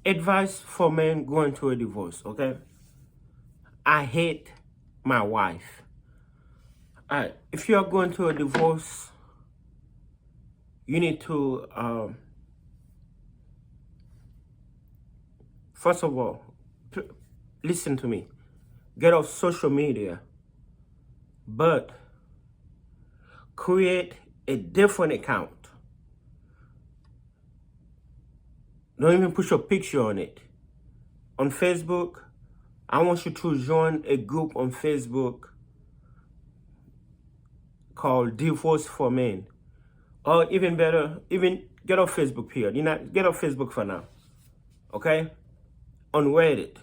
Advice for men going through a divorce, okay? I hate my wife. All right, if you are going through a divorce, you need to, first of all, listen to me. Get off social media, but create a different account. Don't even put your picture on it. On Facebook, I want you to join a group on Facebook called Divorce for Men. Or even better, even get off Facebook period. Get off Facebook for now. Okay? On Reddit,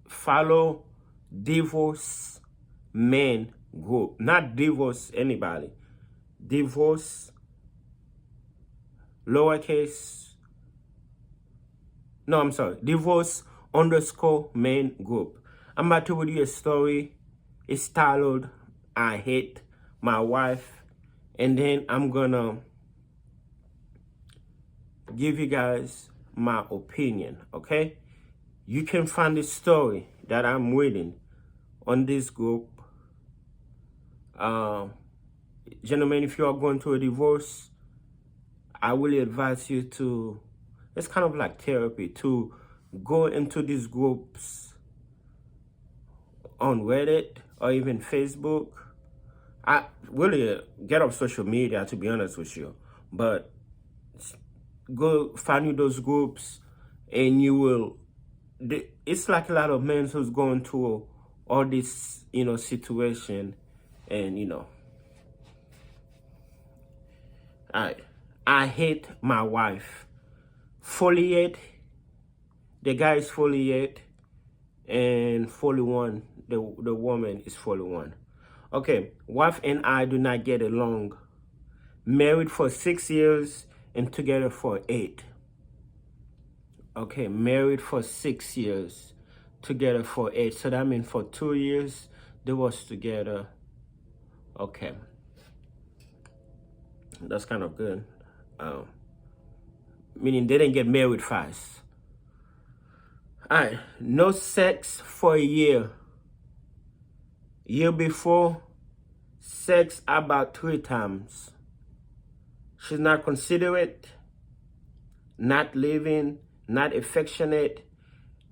follow Divorce Men group. Not divorce anybody. Divorce, lowercase, no, I'm sorry. Divorce_men group. I'm about to read you a story. It's titled, I Hate My Wife. And then I'm gonna give you guys my opinion, okay? You can find this story that I'm reading on this group. Gentlemen, if you are going through a divorce, I will advise you to, it's kind of like therapy, to go into these groups on Reddit or even Facebook. I really get off social media, to be honest with you, but go find you those groups and you will, it's like a lot of men who's going through all this, situation, and I hate my wife. 48, the guy is 48, and 41, the woman is 41. Okay, wife and I do not get along. Married for 6 years and together for 8. Okay, married for 6 years, together for 8. So that means for 2 years, they was together. Okay. That's kind of good. Meaning they didn't get married fast. All right, no sex for a year. Year before, sex about 3 times. She's not considerate, not living, not affectionate,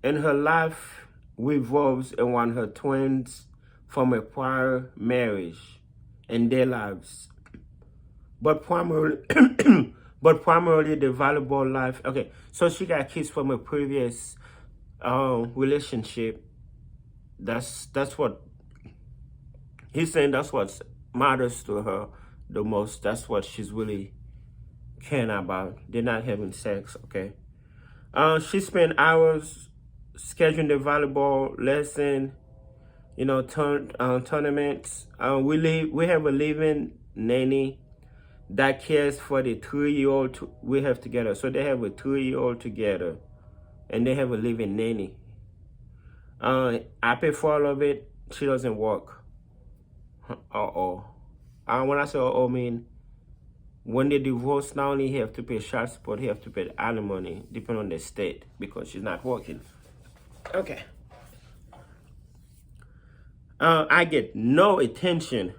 and her life revolves around her twins from a prior marriage and their lives. But primarily, the volleyball life. Okay, so she got kids from a previous relationship. That's what he's saying. That's what matters to her the most. That's what she's really caring about. They're not having sex. Okay. She spent hours scheduling the volleyball lesson. Tournaments. We have a living nanny that cares for the 3-year-old we have together. So they have a 3-year-old together, and they have a living nanny. I pay for all of it. She doesn't work. When I say I mean, when they divorce, not only he have to pay child support, he have to pay alimony, depending on the state, because she's not working. Okay. I get no attention,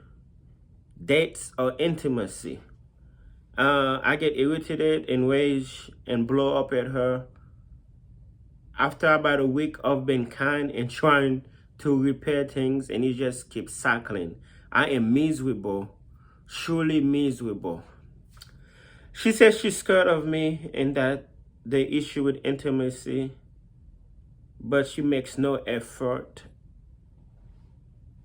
dates, or intimacy. I get irritated, enraged, and blow up at her. After about a week of being kind and trying to repair things, and it just keeps cycling. I am miserable, truly miserable. She says she's scared of me and that the issue with intimacy, but she makes no effort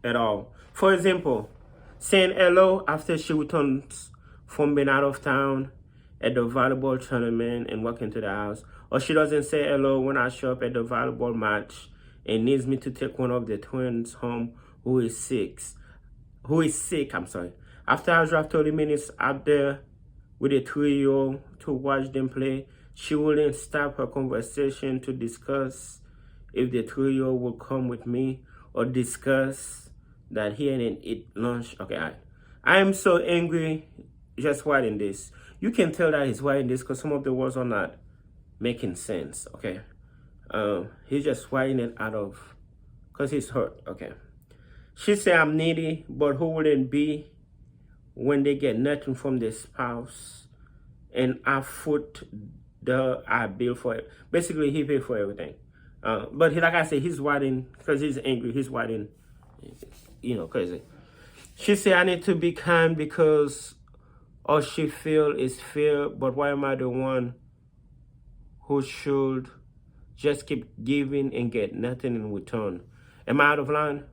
at all. For example, saying hello after she returns from being out of town at the volleyball tournament and walk into the house. Or she doesn't say hello when I show up at the volleyball match and needs me to take one of the twins home who is sick. After I drive 30 minutes out there with a 3-year-old to watch them play, she wouldn't stop her conversation to discuss if the 3-year-old will come with me or discuss that he didn't eat lunch. Okay, I am so angry just writing this. You can tell that he's writing this because some of the words are not making sense, okay? He's just writing it out of, because he's hurt. Okay. She said, I'm needy, but who wouldn't be when they get nothing from their spouse? And I bill for it. Basically, he paid for everything. But like I said, he's writing, because he's angry, he's writing, crazy. She said, I need to be kind because all she feel is fear, but why am I the one who should just keep giving and get nothing in return? Am I out of line?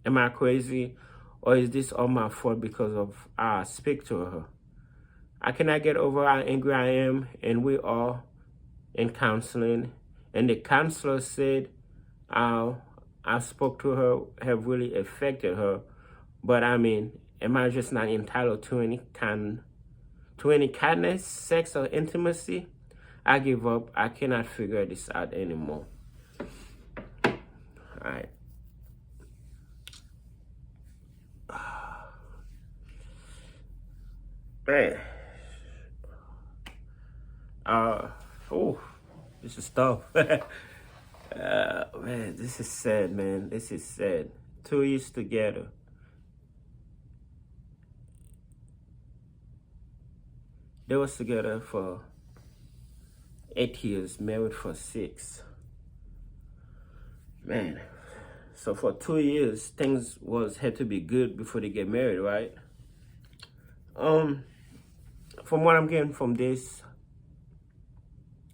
Am I crazy? Or is this all my fault because of how I speak to her? I cannot get over how angry I am, and we are in counseling. And the counselor said how I spoke to her have really affected her. But I mean, am I just not entitled to any kindness, sex, or intimacy? I give up. I cannot figure this out anymore. All right. Man. This is tough. Man, this is sad, man. This is sad. 2 years together. They was together for 8 years, married for 6. Man, so for 2 years, things had to be good before they get married, right? From what I'm getting from this,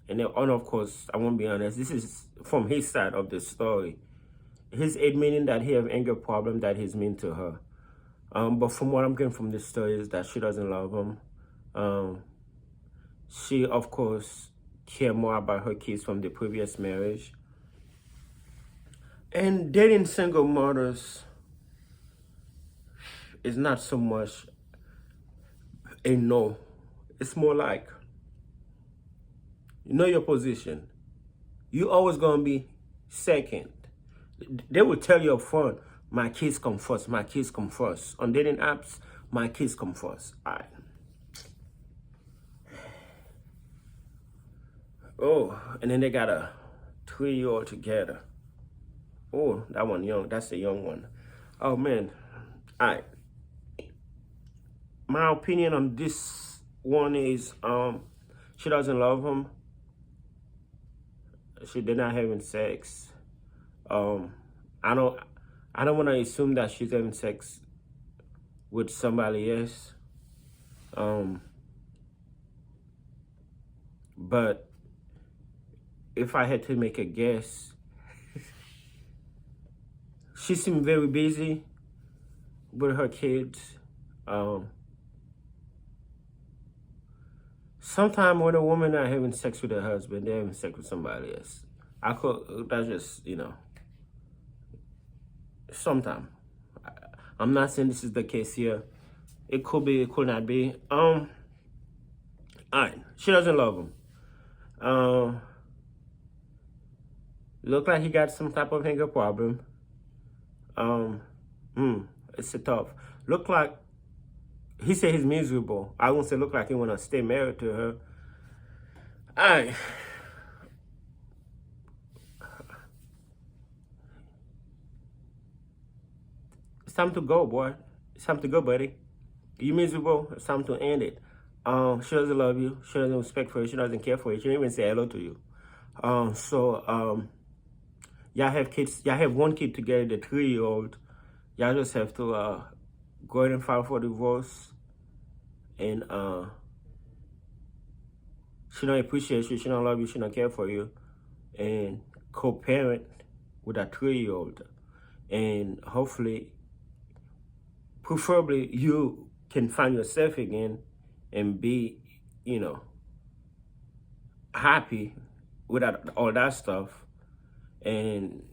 and of course, I won't be honest, this is from his side of the story. He's admitting that he have anger problem that he's mean to her. But from what I'm getting from this story is that she doesn't love him. She, of course, care more about her kids from the previous marriage. And dating single mothers is not so much a no. It's more like, you know your position. You always gonna be second. They will tell you up front, my kids come first, my kids come first. On dating apps, my kids come first. All right. Oh, and then they got a 3-year-old together. Oh, that one young. That's a young one. Oh, man. All right. My opinion on this one is she doesn't love him. They're not having sex. I don't want to assume that she's having sex with somebody else. But if I had to make a guess, she seemed very busy with her kids. Sometimes when a woman not having sex with her husband, they're having sex with somebody else. That's just, sometimes. I'm not saying this is the case here. It could be, it could not be. All right, she doesn't love him. Look like he got some type of anger problem. It's a tough. Look like he said he's miserable. I won't say look like he want to stay married to her. All right. It's time to go, boy. It's time to go, buddy. You miserable? It's time to end it. She doesn't love you. She doesn't respect for you. She doesn't care for you. She didn't even say hello to you. Y'all have kids. Y'all have one kid together, the 3-year-old. Y'all just have to go ahead and file for divorce. And she don't appreciate you. She don't love you. She don't care for you. And co-parent with a 3-year-old. And hopefully, preferably, you can find yourself again and be, happy without all that stuff. And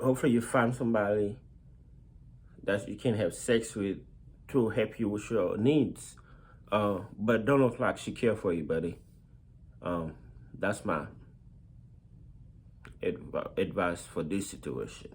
hopefully you find somebody that you can have sex with to help you with your needs. But don't look like she care for you, buddy. That's my advice for this situation.